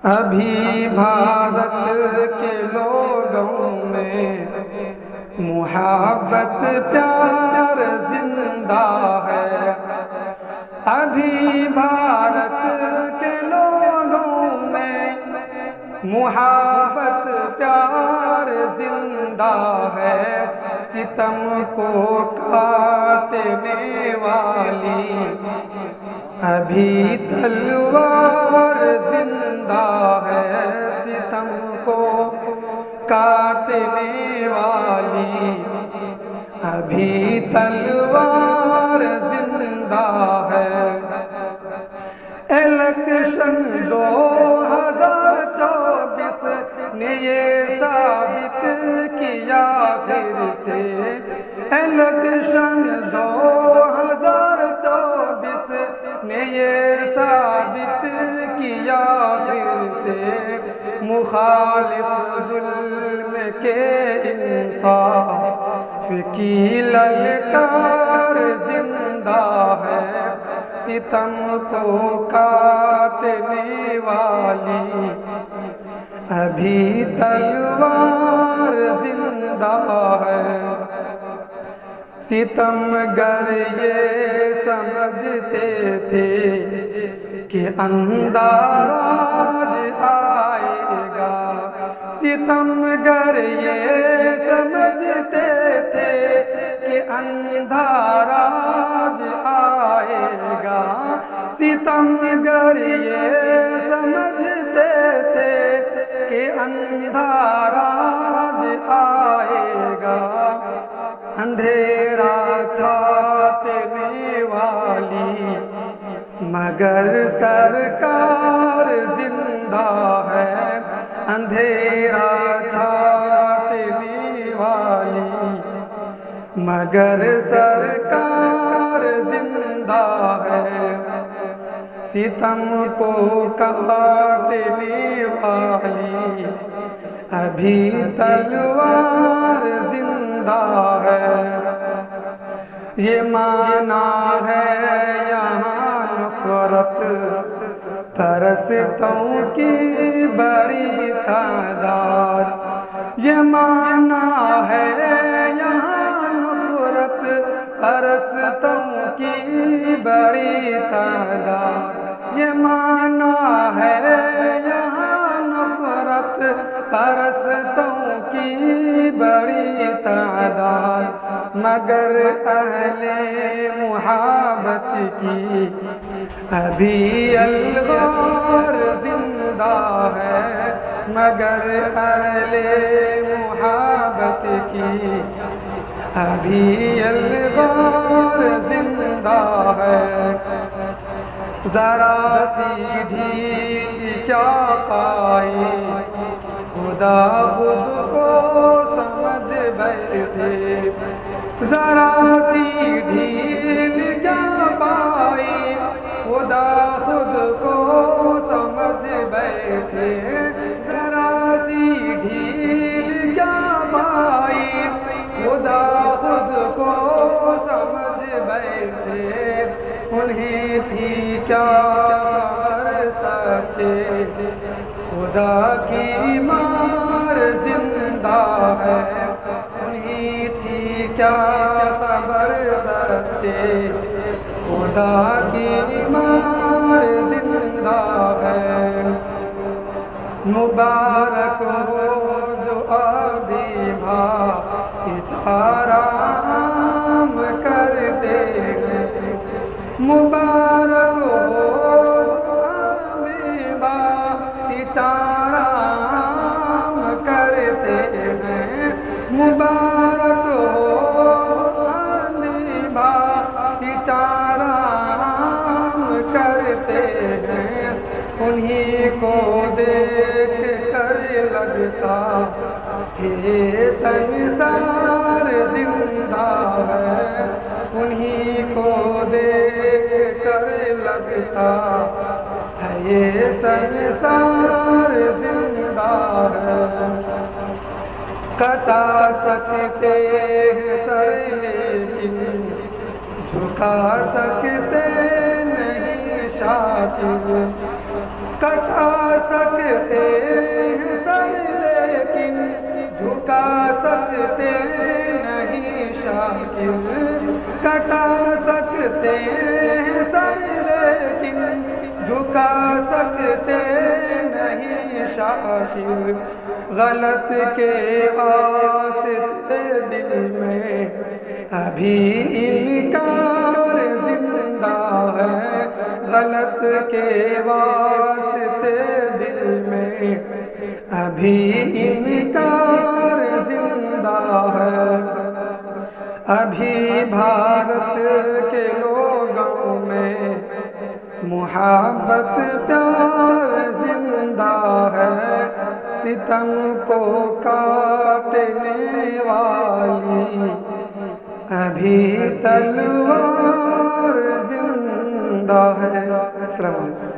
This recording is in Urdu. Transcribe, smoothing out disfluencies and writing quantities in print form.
ابھی بھارت کے لوگوں میں محبت پیار زندہ ہے۔ ابھی بھارت کے لوگوں میں محبت پیار زندہ ہے۔ ستم کو کاٹنے والی ابھی تلوار زندہ ہے۔ ستم کو کاٹنے والی ابھی تلوار زندہ ہے۔ الیکشن 2024 نے یہ ثابت کیا پھر سے۔ الیکشن 2024 نے یہ ثابت کیا پھر سے۔ مخالف ظلم کے انصاف کی للکار زندہ ہے۔ ستم کو کاٹنے والی ابھی تلوار زندہ ہے۔ ستم گر یہ سمجھتے تھے کہ اندھار آج آئے گا۔ ستم گر یہ سمجھتے تھے کہ اندھار آج آئے گا۔ ستم گر یہ سمجھتے تھے کہ اندھار آج آئے گا۔ اندھیرا چھاٹنے والی مگر سرکار زندہ ہے۔ اندھیرا چھاٹنے والی مگر سرکار زندہ ہے۔ ستم کو کاٹنے والی ابھی تلوار زندہ ہے۔ یہ معنی ہے یہاں نفرت پرستوں کی بڑی تعداد۔ یہ معنی ہے یہاں نفرت پرستوں کی بڑی تعداد۔ یہ معنی ہے یہاں نفرت پرستوں کی بڑی تعداد۔ مگر اہل محبت کی ابھی الغار زندہ ہے۔ مگر اہل محبت کی ابھی الغار زندہ ہے۔ ذرا سی ڈھیل کیا پائی خدا خود کو سمجھ بیٹھے۔ ذرا سی ڈھیل کیا پائی خدا خود کو سمجھ بیٹھے۔ ذرا سی ڈھیل کیا پائی خدا خود کو سمجھ بیٹھے۔ انہیں تھی کیا خبر سچے خدا کی مار زندہ ہے۔ انہیں تھی کیا خبر سچے خدا کی مار زندہ ہے۔ مبارک ہو جو ابھی بھائی چارہ عام کر دے گے۔ مبارک ہو جو ابھی بھائی چارہ عام کرتے ہیں۔ مبارک ہو ابھی بھائی چارہ عام کرتے ہیں۔ انہیں کو دیکھ کر لگتا ہے سنسار زندہ ہے۔ انہیں کو دیکھ کر لگتا ہے یہ سنسار زندہ ہے۔ کٹا سکتے ہیں سر لیکن جھکا سکتے نہیں شاکر۔ کٹا سکتے سکتے ہیں سر لیکن جھکا سکتے نہیں شاکر، کٹا سکتے ہیں سر لیکن جھکا سکتے نہیں شاکر، غلط کے واسطے دل میں ابھی انکار زندہ ہے، غلط کے واسطے دل میں ابھی انکار زندہ ہے، ابھی بھارت کے لوگوں میں محبت پیار زندہ ہے، ستم کو کاٹنے والی ابھی تلوار زندہ ہے۔ السلام علیکم۔